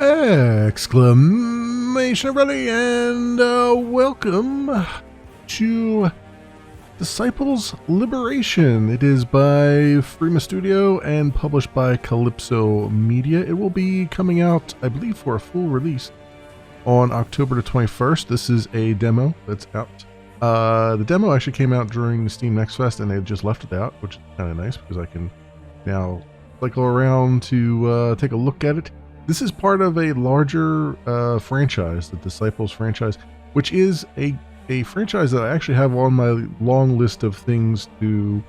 Exclamation everybody, and welcome to Disciples Liberation. It is by Freema Studio and published by Calypso Media. It will be coming out, I believe, for a full release on October the 21st. This is a demo that's out. The demo actually came out during Steam Next Fest, and they just left it out, which is kind of nice because I can now cycle around to take a look at it. This is part of a larger franchise, the Disciples franchise, which is a franchise that I actually have on my long list of things to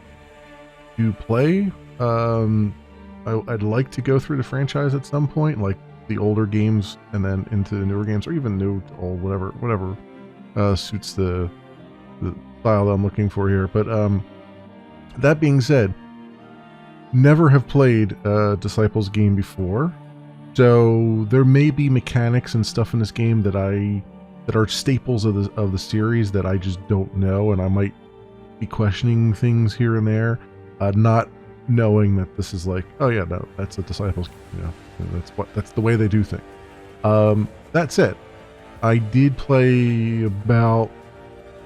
play. I'd like to go through the franchise at some point, like the older games and then into the newer games, or even new to old, whatever suits the style that I'm looking for here. But that being said, never have played a Disciples game before. So there may be mechanics and stuff in this game that are staples of the series that I just don't know, and I might be questioning things here and there, not knowing that this is like, oh yeah, no, that's a Disciples game, you know, that's the way they do things. That said, I did play about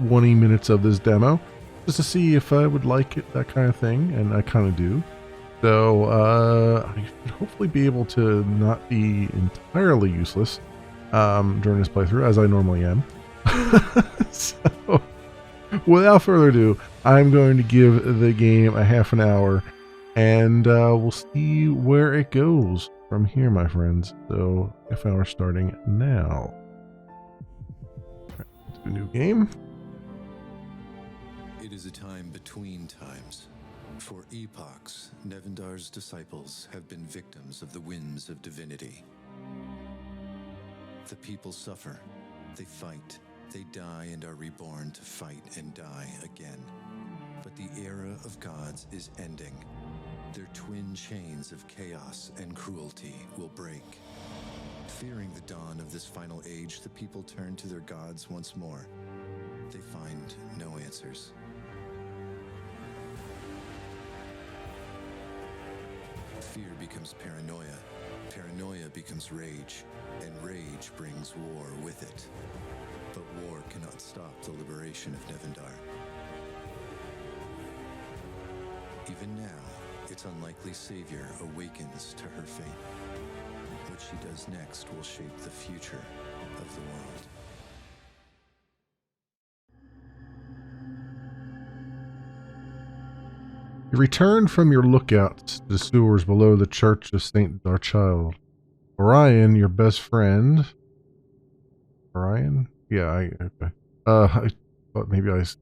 20 minutes of this demo just to see if I would like it, that kind of thing, and I kind of do. So I should hopefully be able to not be entirely useless during this playthrough, as I normally am. So without further ado, I'm going to give the game a half an hour, and we'll see where it goes from here, my friends. So half hour starting now. All right, let's do a new game. It is a time between times. For epochs, Nevendar's disciples have been victims of the whims of divinity. The people suffer, they fight, they die and are reborn to fight and die again. But the era of gods is ending. Their twin chains of chaos and cruelty will break. Fearing the dawn of this final age, the people turn to their gods once more. They find no answers. Fear becomes paranoia, paranoia becomes rage, and rage brings war with it. But war cannot stop the liberation of Nevendar. Even now, its unlikely savior awakens to her fate. What she does next will shape the future of the world. You returned from your lookout to the sewers below the Church of St. Darchild. Orion, your best friend... Orion? Yeah, okay. I thought maybe it's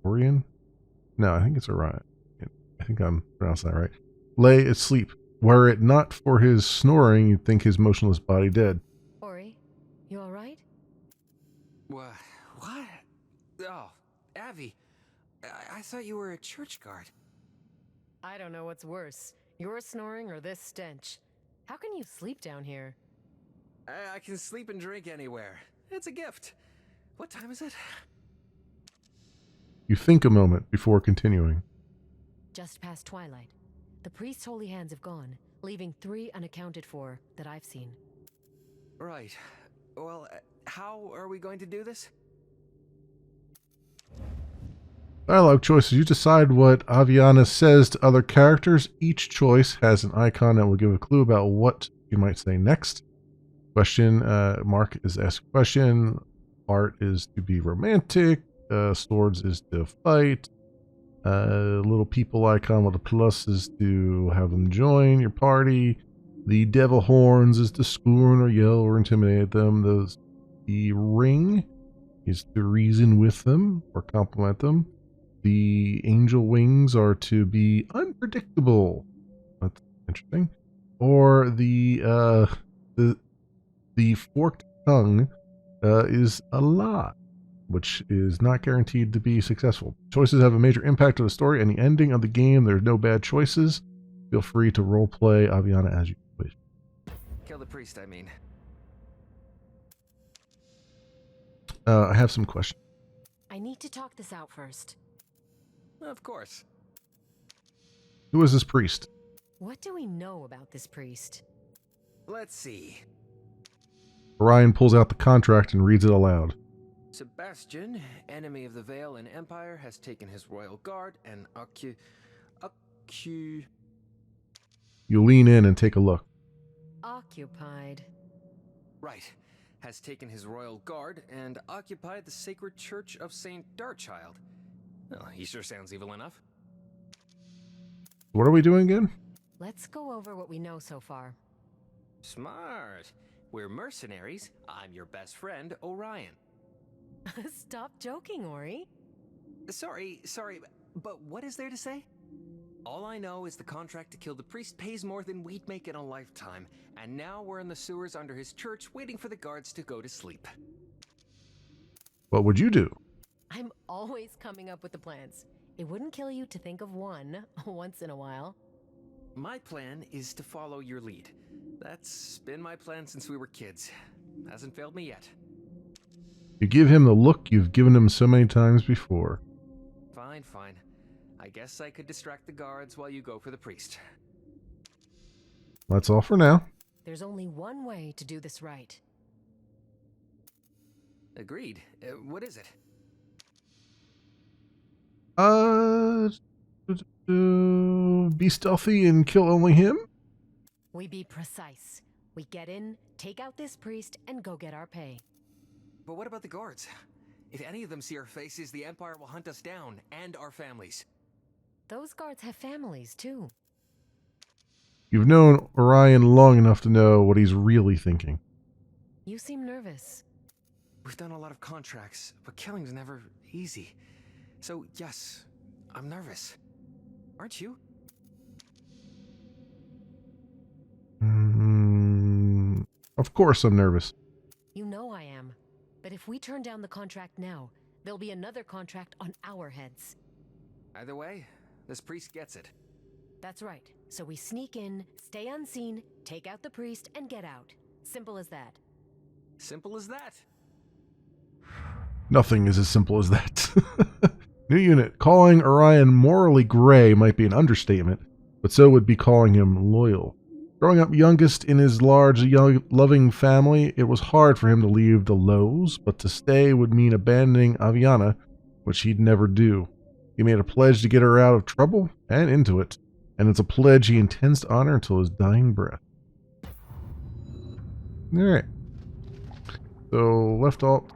Orion? No, I think it's Orion. I think I'm pronouncing that right. Lay asleep. Were it not for his snoring, you'd think his motionless body dead. Ori, you alright? What? Oh, Avi. I thought you were a church guard. I don't know what's worse, your snoring or this stench. How can you sleep down here? I can sleep and drink anywhere. It's a gift. What time is it? You think a moment before continuing. Just past twilight. The priest's holy hands have gone, leaving 3 unaccounted for that I've seen. Right. Well, how are we going to do this? Dialogue choices. You decide what Aviana says to other characters. Each choice has an icon that will give a clue about what you might say next. Question. Mark is ask a question. Art is to be romantic. Swords is to fight. Little people icon with a plus is to have them join your party. The devil horns is to scorn or yell or intimidate them. The ring is to reason with them or compliment them. The angel wings are to be unpredictable. That's interesting. Or the forked tongue is a lie, which is not guaranteed to be successful. Choices have a major impact on the story and the ending of the game. There's no bad choices. Feel free to roleplay Aviana as you wish. Kill the priest, I mean. I have some questions. I need to talk this out first. Of course. Who is this priest? What do we know about this priest? Let's see. Orion pulls out the contract and reads it aloud. Sebastian, enemy of the Vale and Empire, has taken his royal guard and You lean in and take a look. Occupied. Right. Has taken his royal guard and occupied the sacred church of Saint Darchild. Well, he sure sounds evil enough. What are we doing again? Let's go over what we know so far. Smart. We're mercenaries. I'm your best friend, Orion. Stop joking, Ori. Sorry, but what is there to say? All I know is the contract to kill the priest pays more than we'd make in a lifetime, and now we're in the sewers under his church waiting for the guards to go to sleep. What would you do? I'm always coming up with the plans. It wouldn't kill you to think of one once in a while. My plan is to follow your lead. That's been my plan since we were kids. Hasn't failed me yet. You give him the look you've given him so many times before. Fine. I guess I could distract the guards while you go for the priest. That's all for now. There's only one way to do this right. Agreed. What is it? Be stealthy and kill only him? We be precise. We get in, take out this priest, and go get our pay. But what about the guards? If any of them see our faces, the Empire will hunt us down, and our families. Those guards have families, too. You've known Orion long enough to know what he's really thinking. You seem nervous. We've done a lot of contracts, but killing's never easy. So, yes, I'm nervous. Aren't you? Of course I'm nervous. You know I am. But if we turn down the contract now, there'll be another contract on our heads. Either way, this priest gets it. That's right. So we sneak in, stay unseen, take out the priest, and get out. Simple as that. Simple as that. Nothing is as simple as that. New unit. Calling Orion morally gray might be an understatement, but so would be calling him loyal. Growing up youngest in his large, loving family, it was hard for him to leave the lows, but to stay would mean abandoning Aviana, which he'd never do. He made a pledge to get her out of trouble and into it, and it's a pledge he intends to honor until his dying breath. Alright. So, left alt,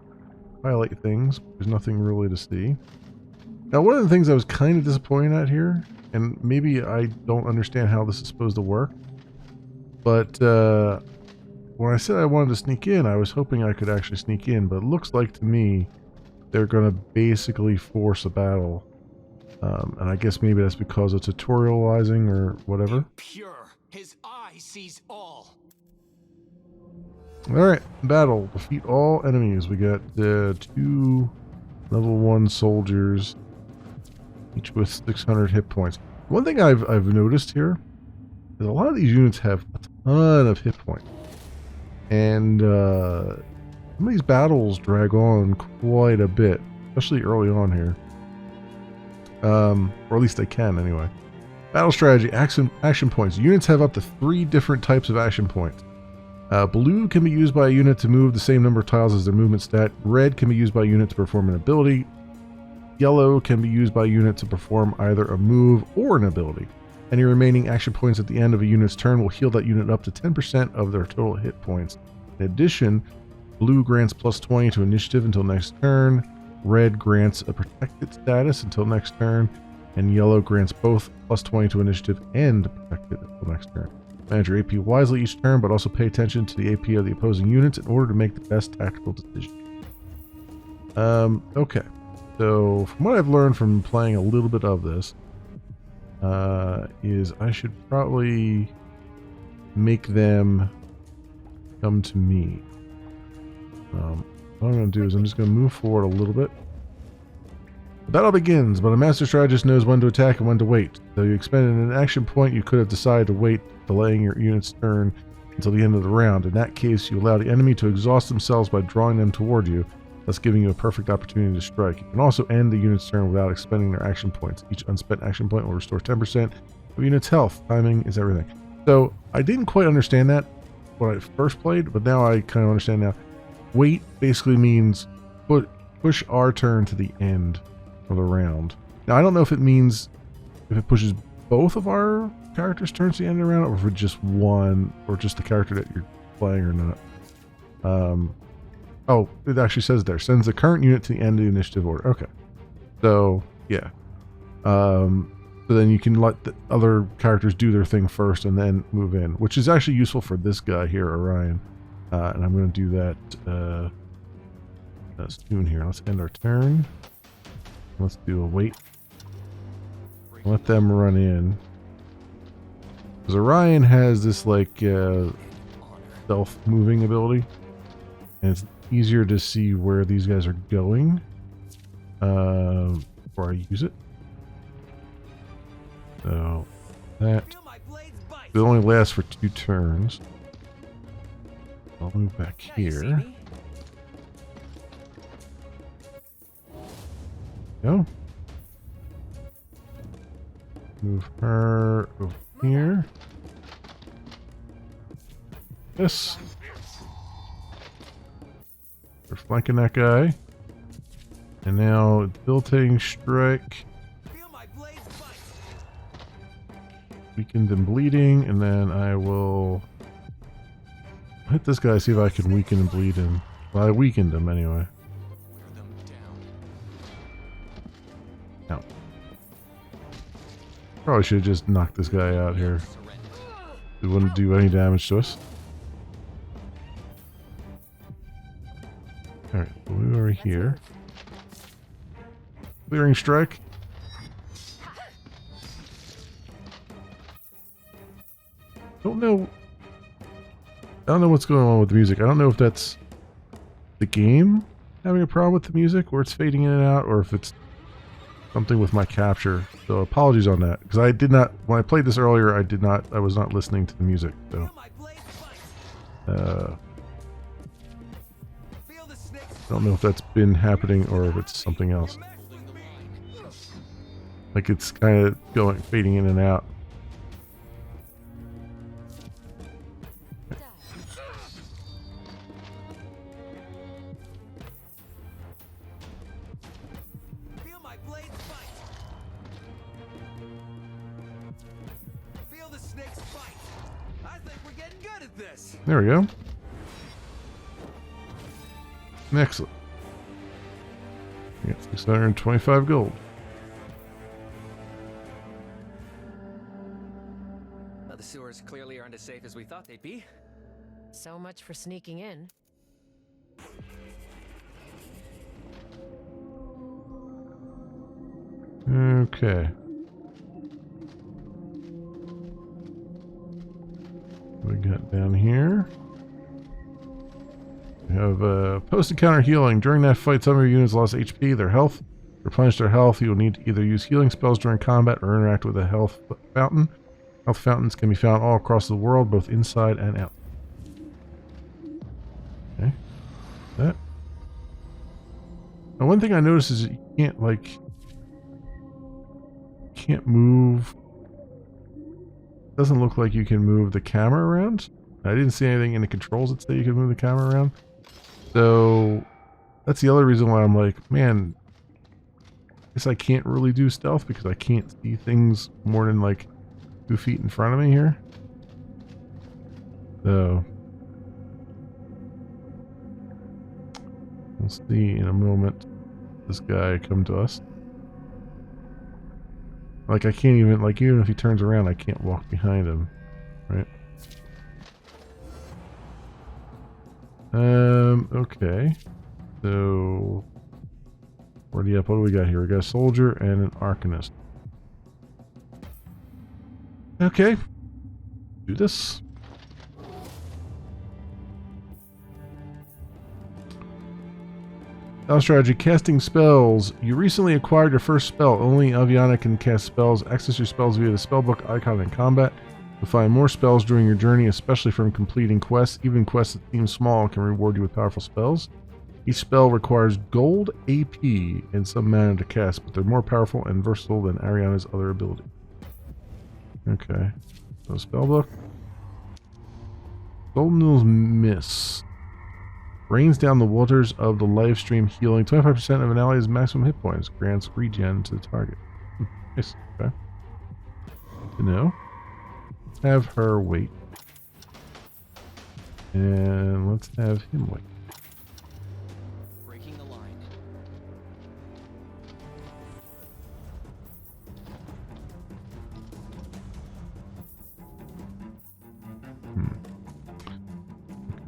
highlight things. There's nothing really to see. Now, one of the things I was kind of disappointed at here, and maybe I don't understand how this is supposed to work, but when I said I wanted to sneak in, I was hoping I could actually sneak in, but it looks like to me they're going to basically force a battle. And I guess maybe that's because of tutorializing or whatever. Pure. His eye sees all. Alright, battle. Defeat all enemies. We got 2 level 1 soldiers, each with 600 hit points. One thing I've noticed here is a lot of these units have a ton of hit points. And some of these battles drag on quite a bit, especially early on here. Or at least they can anyway. Battle strategy, action points. Units have up to 3 different types of action points. Blue can be used by a unit to move the same number of tiles as their movement stat. Red can be used by a unit to perform an ability. Yellow can be used by a unit to perform either a move or an ability. Any remaining action points at the end of a unit's turn will heal that unit up to 10% of their total hit points. In addition, blue grants plus 20 to initiative until next turn. Red grants a protected status until next turn. And yellow grants both plus 20 to initiative and protected until next turn. Manage your AP wisely each turn, but also pay attention to the AP of the opposing units in order to make the best tactical decision. Okay. So, from what I've learned from playing a little bit of this, is I should probably make them come to me. What I'm going to do is I'm just going to move forward a little bit. The battle begins, but a master strategist knows when to attack and when to wait. Though you expended an action point, you could have decided to wait, delaying your unit's turn until the end of the round. In that case, you allow the enemy to exhaust themselves by drawing them toward you, thus giving you a perfect opportunity to strike. You can also end the unit's turn without expending their action points. Each unspent action point will restore 10% of the unit's health. Timing is everything. So, I didn't quite understand that. when I first played, but now I kind of understand now. Wait basically means push our turn to the end of the round. Now I don't know if it means if it pushes both of our characters' turns to the end of the round, or if it's just one, or just the character that you're playing or not. Oh, it actually says there, sends the current unit to the end of the initiative order. Okay. So, yeah. So then you can let the other characters do their thing first and then move in, which is actually useful for this guy here, Orion. And I'm going to do that soon here. Let's end our turn. Let's do a wait. Let them run in. Because Orion has this, like, stealth moving ability. And it's easier to see where these guys are going before I use it. So that it only lasts for 2 turns. I'll move back here. Go. Move her over here. Yes. We're flanking that guy. And now debilitating strike. Weakened and bleeding, and then I will hit this guy, see if I can weaken and bleed him. Well, I weakened him anyway. Now. Probably should have just knocked this guy out here. It wouldn't do any damage to us. Alright, we'll move over here. Clearing strike. I don't know what's going on with the music. I don't know if that's the game having a problem with the music, or it's fading in and out, or if it's something with my capture. So apologies on that, because I did not, when I played this earlier, I was not listening to the music. So I don't know if that's been happening or if it's something else. Like it's kind of fading in and out. There we go. Excellent. We got 625 gold. The sewers clearly aren't as safe as we thought they'd be. So much for sneaking in. Okay. What we got down here? We have post-encounter healing. During that fight, some of your units lost HP, their health. To replenish their health, you will need to either use healing spells during combat or interact with a health fountain. Health fountains can be found all across the world, both inside and out. Okay. That. Now, one thing I noticed is that you can't, like... can't move... Doesn't look like you can move the camera around. I didn't see anything in the controls that say you can move the camera around. So that's the other reason why I'm like, man, I guess I can't really do stealth because I can't see things more than like 2 feet in front of me here. So we'll see in a moment this guy come to us. Like I can't even, like even if he turns around, I can't walk behind him, right? Okay. So, what do we got here? We got a soldier and an arcanist. Okay. Do this. Now strategy, casting spells. You recently acquired your first spell. Only Aviana can cast spells. Access your spells via the spellbook icon in combat. You'll find more spells during your journey, especially from completing quests. Even quests that seem small can reward you with powerful spells. Each spell requires gold AP and some mana to cast, but they're more powerful and versatile than Ariana's other abilities. Okay. So spellbook. Soldenil's Miss. Rains down the waters of the live stream, healing 25% of an ally's maximum hit points. Grants regen to the target. Nice. Okay. Good to know. Let's have her wait. And let's have him wait. Breaking the line.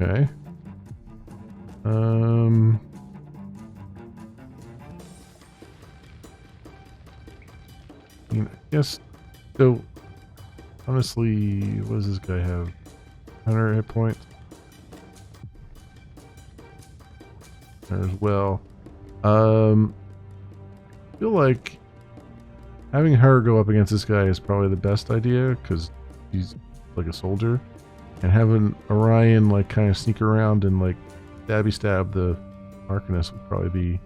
Okay. I mean, I guess, so, honestly, what does this guy have? 100 hit points? There as well. I feel like having her go up against this guy is probably the best idea, because he's like a soldier. And having Orion like kind of sneak around and like stab the Arcanist would probably be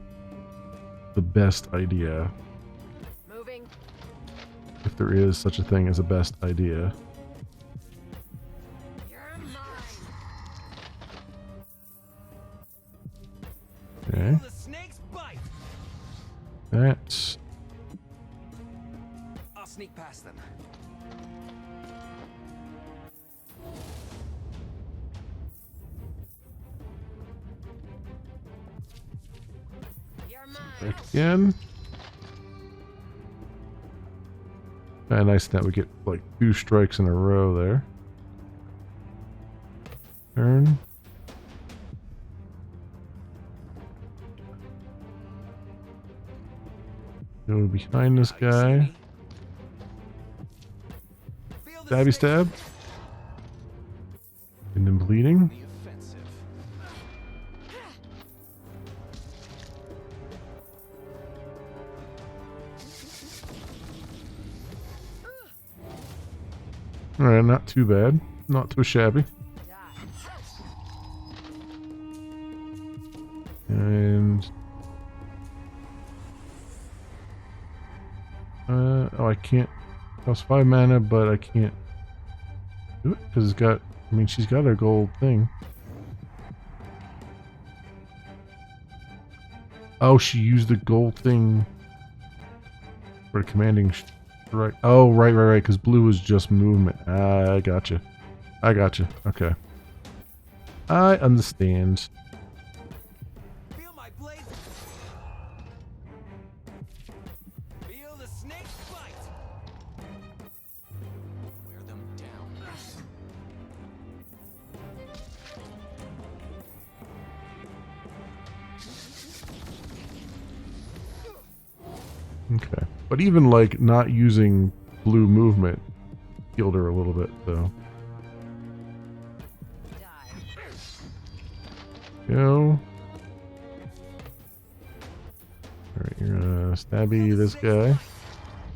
the best idea. Moving. If there is such a thing as a best idea. You're mine. Okay. The snake's bite. That's I'll sneak past them. You're mine. again. Kind of nice that we get like 2 strikes in a row there. Turn. Go behind this guy. Stabby stab. And then bleeding. The offensive. Alright, not too bad. Not too shabby. And oh, I can't. Costs 5 mana, but I can't do it because it's got. I mean, she's got a gold thing. Oh, she used the gold thing for the commanding strike. Oh, right. Because blue is just movement. I gotcha. Okay. I understand. Feel my blade. Feel the snake's bite. Wear them down. Okay. But even like not using blue movement healed her a little bit, so. Go. Alright, you're gonna stabby this guy.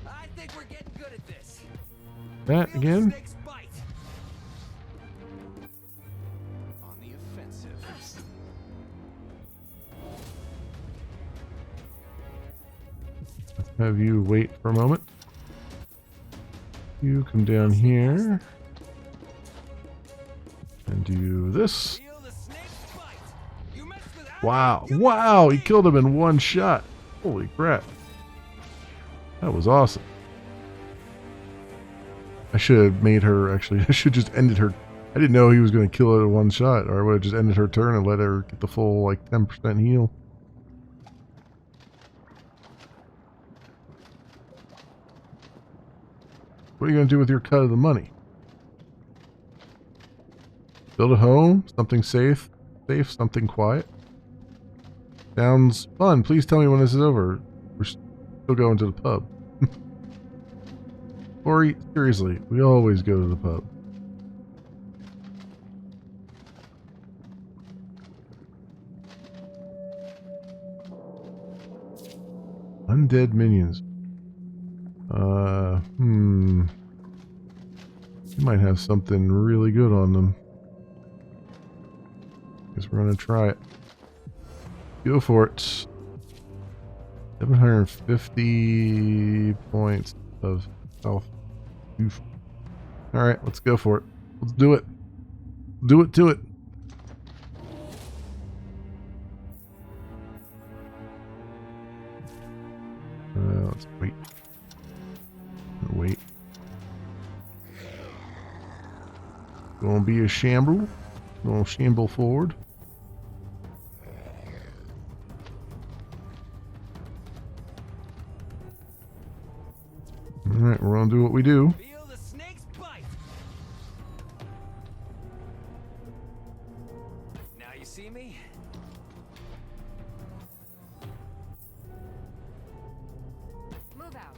I think we're getting good at this. That Feel the again. snake's bite. On the offensive. Let's have you wait for a moment. You come down here. And do this. Feel the snake's bite. You messed with Wow. You Wow, he killed him in 1 shot. Holy crap. That was awesome. I should have made her, actually, I should have just ended her. I didn't know he was going to kill her in 1 shot, or I would have just ended her turn and let her get the full, like, 10% heal. What are you going to do with your cut of the money? Build a home? Something safe? Something quiet? Sounds fun. Please tell me when this is over. We're still going to the pub. Or seriously, we always go to the pub. Undead minions. You might have something really good on them. Guess we're gonna try it. Go for it. 750 points of health. Oof. Alright, let's go for it. Let's do it. Do it to it. Let's wait. Wait. Gonna be a shamble. Gonna shamble forward. Alright, we're gonna do what we do. Feel the snake's bite. Now you see me? Move out.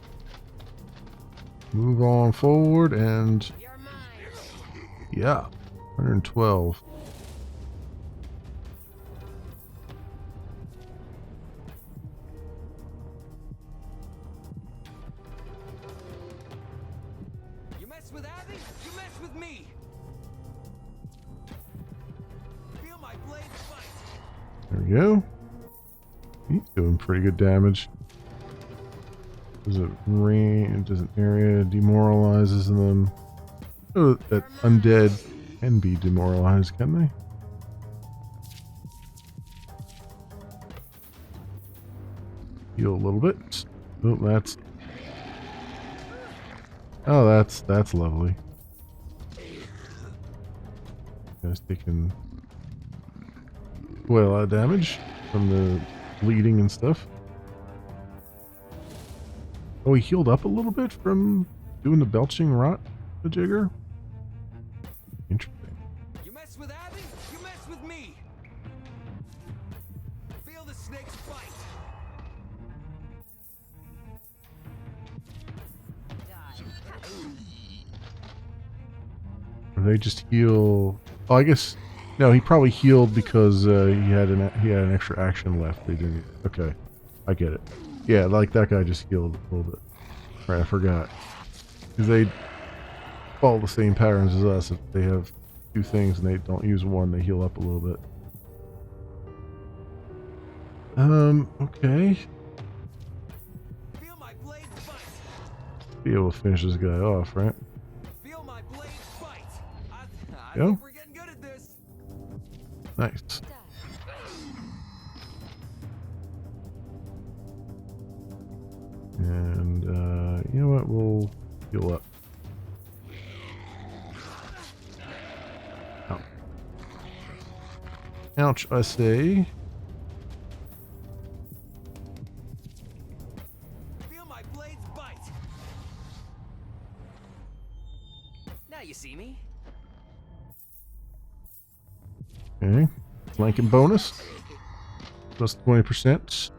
Move on forward and You're mine. yeah, 112. You mess with Abby, you mess with me. Feel my blade bite. There we go. He's doing pretty good damage. Does it rain? Does an area demoralizes them? Oh, that undead can be demoralized, can they? Heal a little bit. Oh, that's. Oh, that's lovely. Guys taking quite a lot of damage from the bleeding and stuff. Oh, he healed up a little bit from doing the belching rot, the jigger. Interesting. You mess with Abby, you mess with me. Feel the snake's bite. Or they just heal. Oh, I guess no. He probably healed because he had an extra action left. They didn't. Okay, I get it. Yeah, like that guy just healed a little bit. Right, I forgot. Because they follow the same patterns as us. If they have two things and they don't use one, they heal up a little bit. Okay. Feel my blade bite. Be able to finish this guy off, right? Feel my blade bite. I Go. think we're getting good at this. Nice. And, you know what? We'll heal up. Ow. Ouch, I say. Feel my blade's bite. Now you see me. Okay. Flanking bonus. Plus 20%.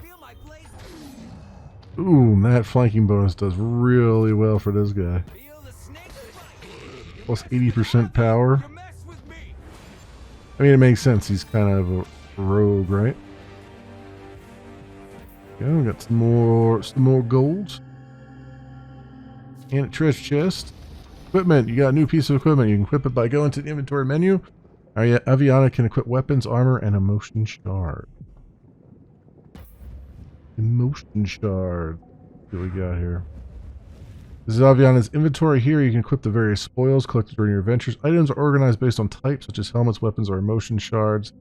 Feel my blade's Ooh, that flanking bonus does really well for this guy. Feel the snake's bite. Plus 80% power. You mess with me. I mean, it makes sense. He's kind of a rogue, right? Okay, we got some more gold. And a treasure chest. Equipment. You got a new piece of equipment. You can equip it by going to the inventory menu. Aviana can equip weapons, armor, and a motion shard. Emotion shard. What do we got here? This is Aviana's inventory. Here you can equip the various spoils collected during your adventures. Items are organized based on type, such as helmets, weapons, or emotion shards.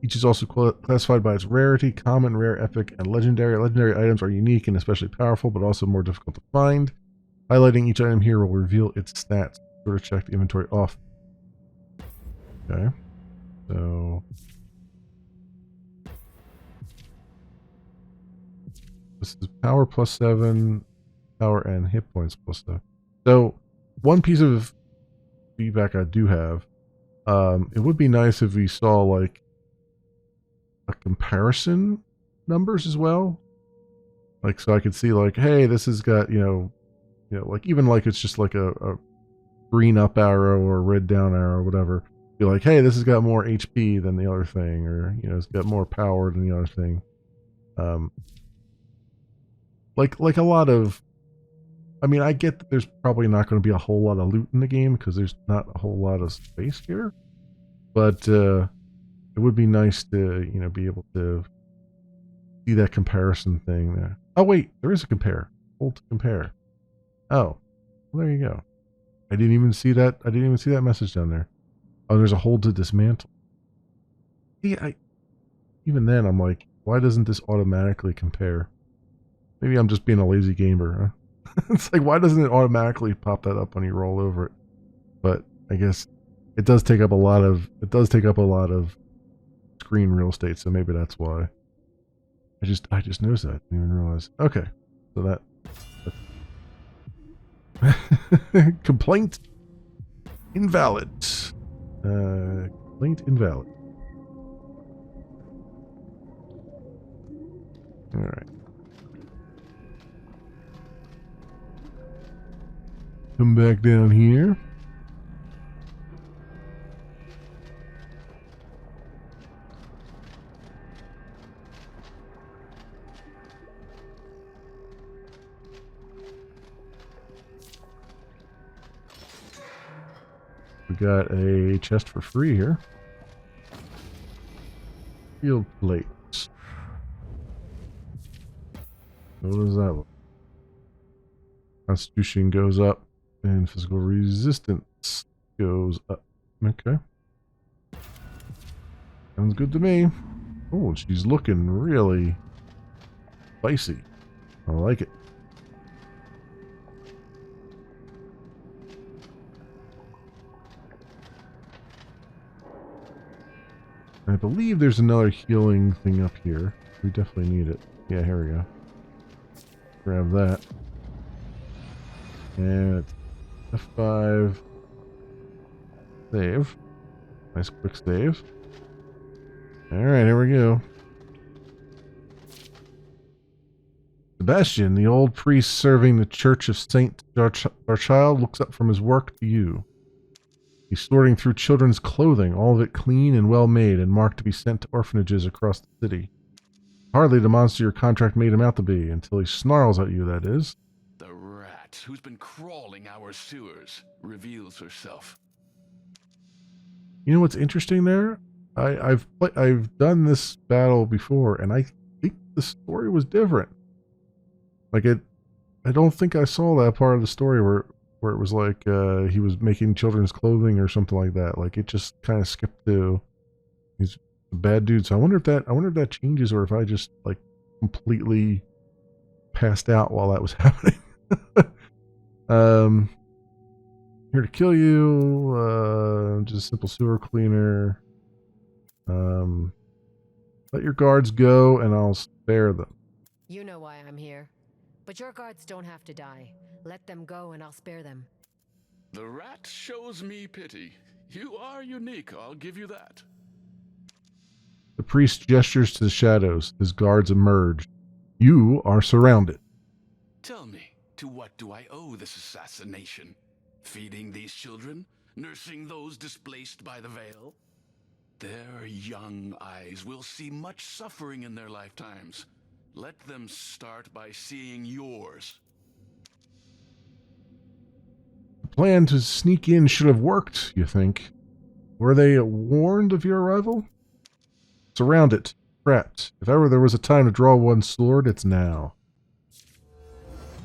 Each is also classified by its rarity: common, rare, epic, and legendary. Legendary items are unique and especially powerful, but also more difficult to find. Highlighting each item here will reveal its stats. Sort of check the inventory off. Okay. So this is power plus 7, power and hit points plus 7. So one piece of feedback I do have, it would be nice if we saw like a comparison numbers as well. Like, so I could see like, hey, this has got, you know, like even like it's just like a green up arrow or red down arrow or whatever. Be like, hey, this has got more HP than the other thing, or, you know, it's got more power than the other thing. Like a lot of, I mean, I get that there's probably not going to be a whole lot of loot in the game because there's not a whole lot of space here, but it would be nice to, you know, be able to see that comparison thing there. Oh wait, there is a compare. Hold to compare. Oh, well, there you go. I didn't even see that. I didn't even see that message down there. Oh, there's a hold to dismantle. See, even then I'm like, why doesn't this automatically compare? Maybe I'm just being a lazy gamer. Huh? It's like, why doesn't it automatically pop that up when you roll over it? But I guess it does take up a lot of screen real estate, so maybe that's why. I just noticed that. Didn't even realize. Okay, so that complaint invalid. Complaint invalid. All right. Come back down here. We got a chest for free here. Field plates. What does that look? Constitution goes up and physical resistance goes up. Okay. Sounds good to me. Oh, she's looking really spicy. I like it. I believe there's another healing thing up here. We definitely need it. Yeah, here we go. Grab that. And F5. Save. Nice quick save. Alright, here we go. Sebastian, the old priest serving the Church of Saint Darchild, looks up from his work to you. He's sorting through children's clothing, all of it clean and well made and marked to be sent to orphanages across the city. Hardly the monster your contract made him out to be, until he snarls at you, that is. The rat who's been crawling our sewers reveals herself. You know what's interesting there? I've done this battle before, and I think the story was different. Like I don't think I saw that part of the story where it was like he was making children's clothing or something like that. Like it just kind of skipped to he's a bad dude. So I wonder if that changes, or if I just like completely passed out while that was happening. Here to kill you. Just a simple sewer cleaner. Let your guards go, and I'll spare them. You know why I'm here. But your guards don't have to die. Let them go and I'll spare them. The rat shows me pity. You are unique, I'll give you that. The priest gestures to the shadows. His guards emerge. You are surrounded. Tell me, to what do I owe this assassination? Feeding these children? Nursing those displaced by the veil? Their young eyes will see much suffering in their lifetimes. Let them start by seeing yours. The plan to sneak in should have worked, you think. Were they warned of your arrival? Surrounded. Trapped. If ever there was a time to draw one's sword, it's now.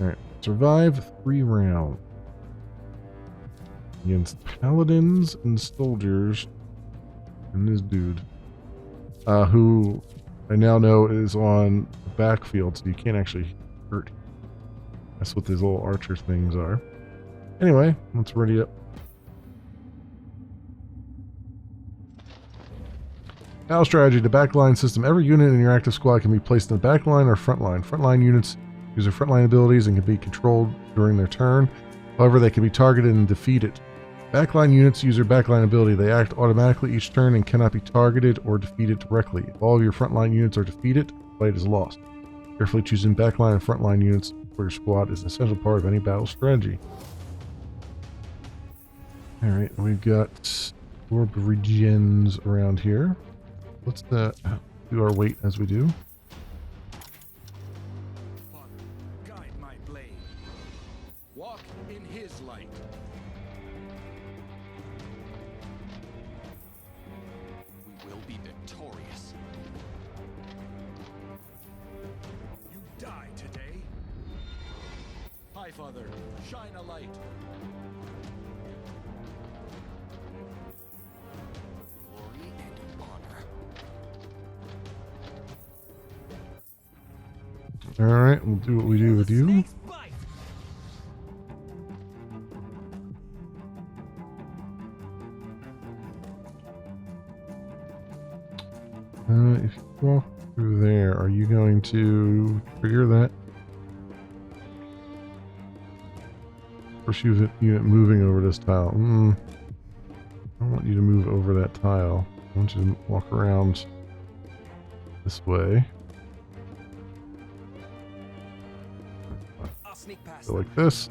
Alright. Survive 3 rounds. Against paladins and soldiers. And this dude. Who I now know is on the backfield, so you can't actually hurt. That's what these little archer things are. Anyway, let's ready up. Battle strategy, the backline system. Every unit in your active squad can be placed in the backline or frontline. Frontline units use their frontline abilities and can be controlled during their turn. However, they can be targeted and defeated. Backline units use their backline ability. They act automatically each turn and cannot be targeted or defeated directly. If all of your frontline units are defeated, the fight is lost. Carefully choosing backline and frontline units for your squad is an essential part of any battle strategy. Alright, we've got orb regens around here. Let's do our weight as we do. Father, guide my blade. Walk in his light. We will be victors. Father, shine a light. Glory and honor. Alright, we'll do what we do with you. Snake's bite. If you walk through there, are you going to trigger that? First unit moving over this tile. I don't want you to move over that tile. I want you to walk around this way. I'll sneak past So them. like this.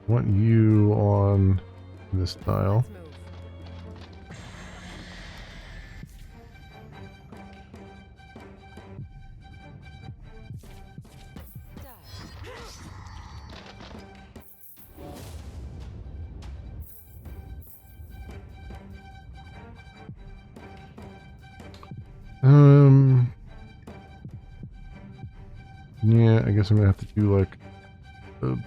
I want you on this tile. Let's move. Yeah, I guess I'm gonna have to do like a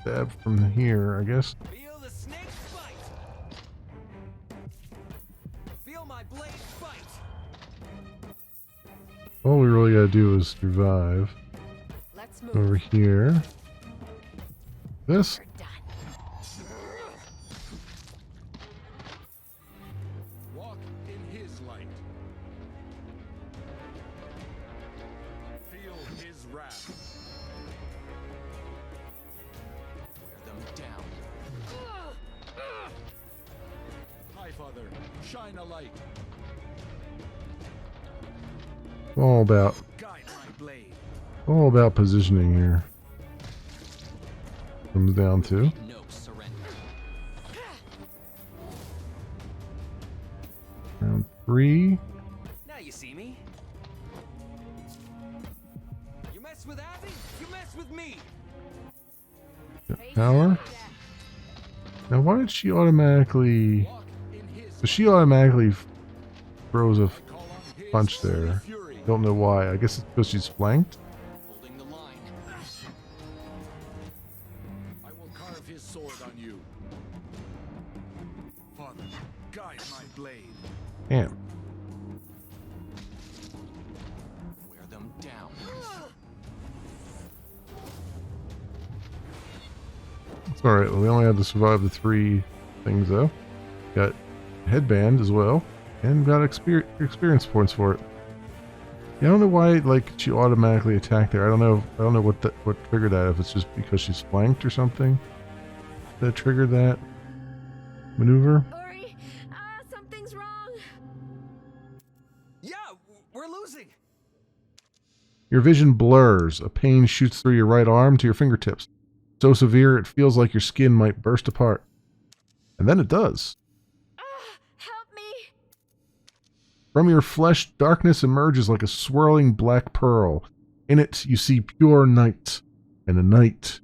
stab from here, I guess. Feel the snake's bite. Feel my blade bite. All we really gotta do is survive. Let's move. Over here. This. We're done. Walk in his light. Feel his wrath. Wear them down. High Father, shine a light. All about Guide my blade. positioning here. Comes down to. No surrender. Round 3. Now you see me. You mess with Abby, you mess with me. Power. Now why did she automatically... Walk in his So she automatically throws a call on his punch there. fury. Don't know why. I guess it's because she's flanked. Holding the line. I will carve his sword on you. Father, guide my blade. Damn. Wear them down. It's alright. We only had to survive the 3 things though. Got headband as well. And got experience points for it. Yeah, I don't know why like she automatically attacked there. I don't know what triggered that, if it's just because she's flanked or something that triggered that maneuver. Ori, something's wrong. Yeah, we're losing. Your vision blurs. A pain shoots through your right arm to your fingertips. So severe it feels like your skin might burst apart. And then it does. Help me. From your flesh, darkness emerges like a swirling black pearl. In it, you see pure night, and the night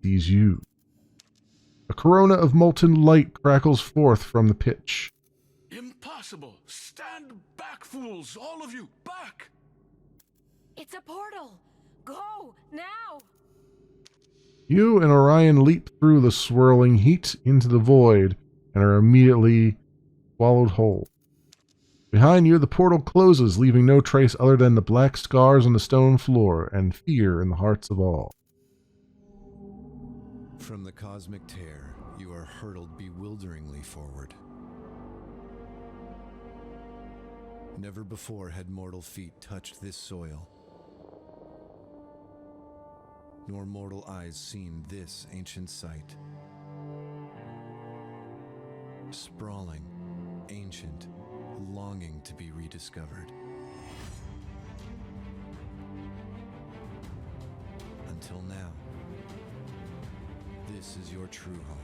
sees you. A corona of molten light crackles forth from the pitch. Impossible! Stand back, fools! All of you, back! It's a portal. Go now. You and Orion leap through the swirling heat into the void and are immediately swallowed whole. Behind you, the portal closes, leaving no trace other than the black scars on the stone floor and fear in the hearts of all. From the cosmic tear, you are hurtled bewilderingly forward. Never before had mortal feet touched this soil, nor mortal eyes seen this ancient sight. Sprawling, ancient, longing to be rediscovered. Until now, this is your true home.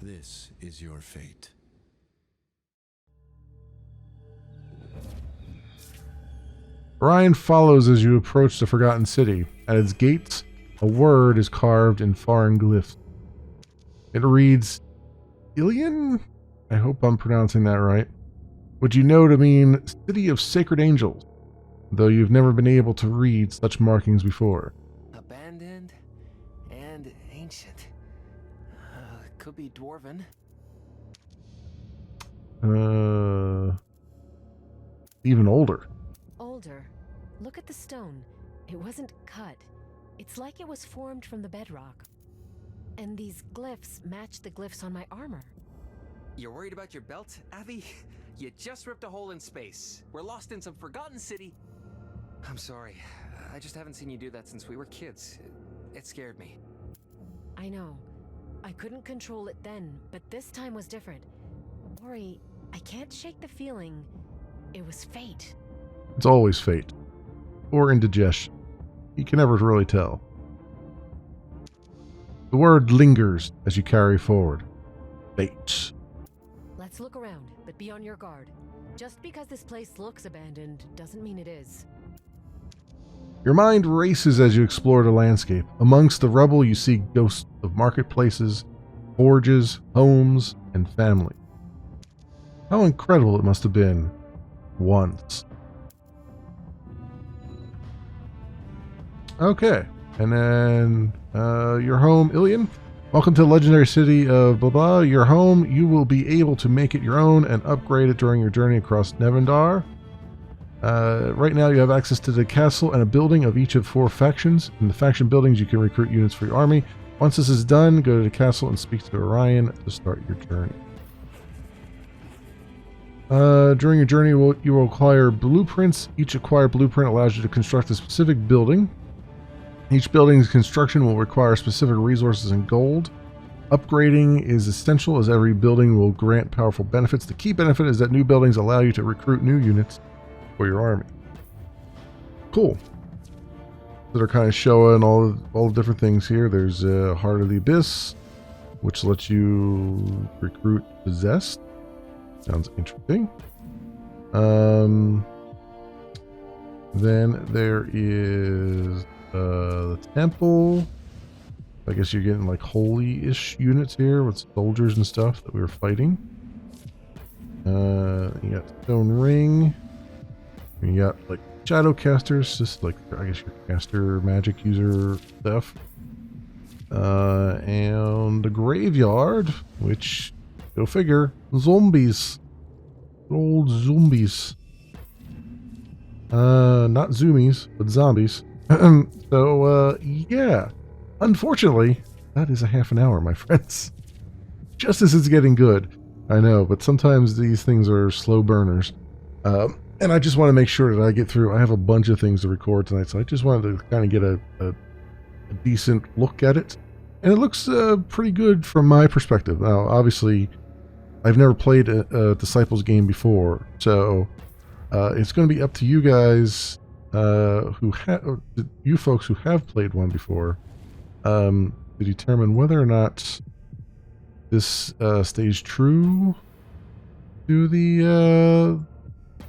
This is your fate. Orion follows as you approach the Forgotten City. At its gates, a word is carved in foreign glyphs. It reads, Ilion? I hope I'm pronouncing that right. Which you know to mean City of Sacred Angels. though you've never been able to read such markings before. Abandoned and ancient. Could be dwarven. Even older. Older. Look at the stone. It wasn't cut. It's like it was formed from the bedrock. And these glyphs match the glyphs on my armor. You're worried about your belt, Abby? You just ripped a hole in space. We're lost in some forgotten city. I'm sorry. I just haven't seen you do that since we were kids. It scared me. I know. I couldn't control it then, but this time was different. Ori, I can't shake the feeling it was fate. It's always fate. Or indigestion. You can never really tell. The word lingers as you carry forward. Fate. Let's look around, but be on your guard. Just because this place looks abandoned doesn't mean it is. Your mind races as you explore the landscape. Amongst the rubble, you see ghosts of marketplaces, forges, homes, and family. How incredible it must have been once. Okay, and then your home, Ilian. Welcome to the legendary city of blah blah. Your home, you will be able to make it your own and upgrade it during your journey across Nevendar. Right now you have access to the castle and a building of each of 4 factions. In the faction buildings you can recruit units for your army. Once this is done, go to the castle and speak to Orion to start your journey. During your journey you will acquire blueprints. Each acquired blueprint allows you to construct a specific building. Each building's construction will require specific resources and gold. Upgrading is essential as every building will grant powerful benefits. The key benefit is that new buildings allow you to recruit new units for your army. Cool. So they're kind of showing all the different things here. There's Heart of the Abyss, which lets you recruit Possessed. Sounds interesting. Then there is the temple. I guess you're getting like holy-ish units here with soldiers and stuff that we were fighting. You got Stone Ring. You got like shadow casters, just like I guess your caster magic user stuff. And the graveyard, which go figure, zombies. Old zombies. Not zoomies, but zombies. So, yeah. Unfortunately, that is a half an hour, my friends. Just as it's getting good. I know, but sometimes these things are slow burners. And I just want to make sure that I get through. I have a bunch of things to record tonight, so I just wanted to kind of get a decent look at it. And it looks pretty good from my perspective. Now, obviously, I've never played a Disciples game before, so it's going to be up to you guys, you folks who have played one before, to determine whether or not this stays true to the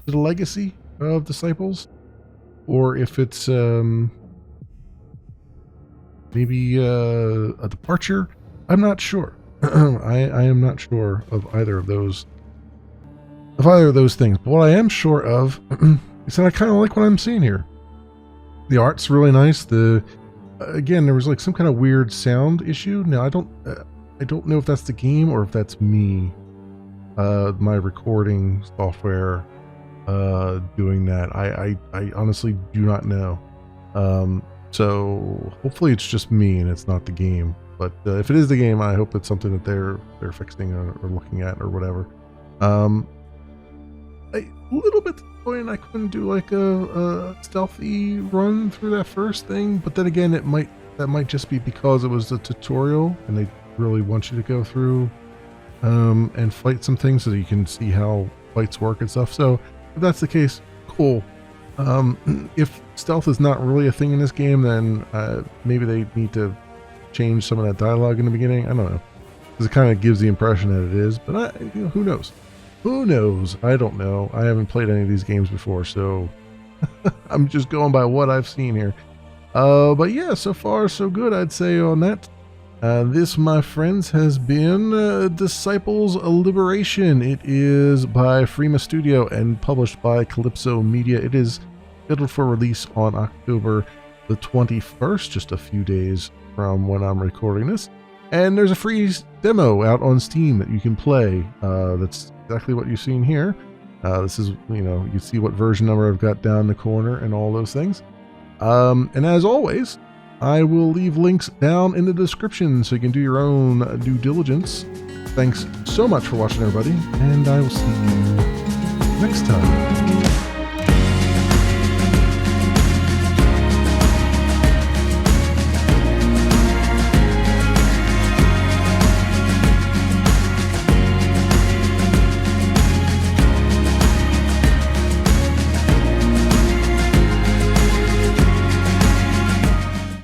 legacy of Disciples, or if it's maybe a departure. I'm not sure. I am not sure of either of those things. But what I am sure of is that I kind of like what I'm seeing here. The art's really nice. Again, there was like some kind of weird sound issue. Now I don't know if that's the game or if that's me, my recording software, doing that. I honestly do not know. So hopefully it's just me and it's not the game. But if it is the game, I hope it's something that they're fixing or looking at or whatever. A little bit disappointed I couldn't do like a stealthy run through that first thing. But then again, that might just be because it was a tutorial and they really want you to go through and fight some things so that you can see how fights work and stuff. So if that's the case, cool. If stealth is not really a thing in this game, then maybe they need to change some of that dialogue in the beginning. I don't know, because it kind of gives the impression that it is, but who knows? Who knows? I don't know. I haven't played any of these games before, so I'm just going by what I've seen here. But yeah, so far so good, I'd say on that. This, my friends, has been Disciples Liberation. It is by Frima Studio and published by Calypso Media. It is scheduled for release on October the 21st, just a few days from when I'm recording this. And there's a free demo out on Steam that you can play. That's exactly what you're seeing here. This is, you see what version number I've got down in the corner and all those things. And as always, I will leave links down in the description so you can do your own due diligence. Thanks so much for watching, everybody, and I will see you next time.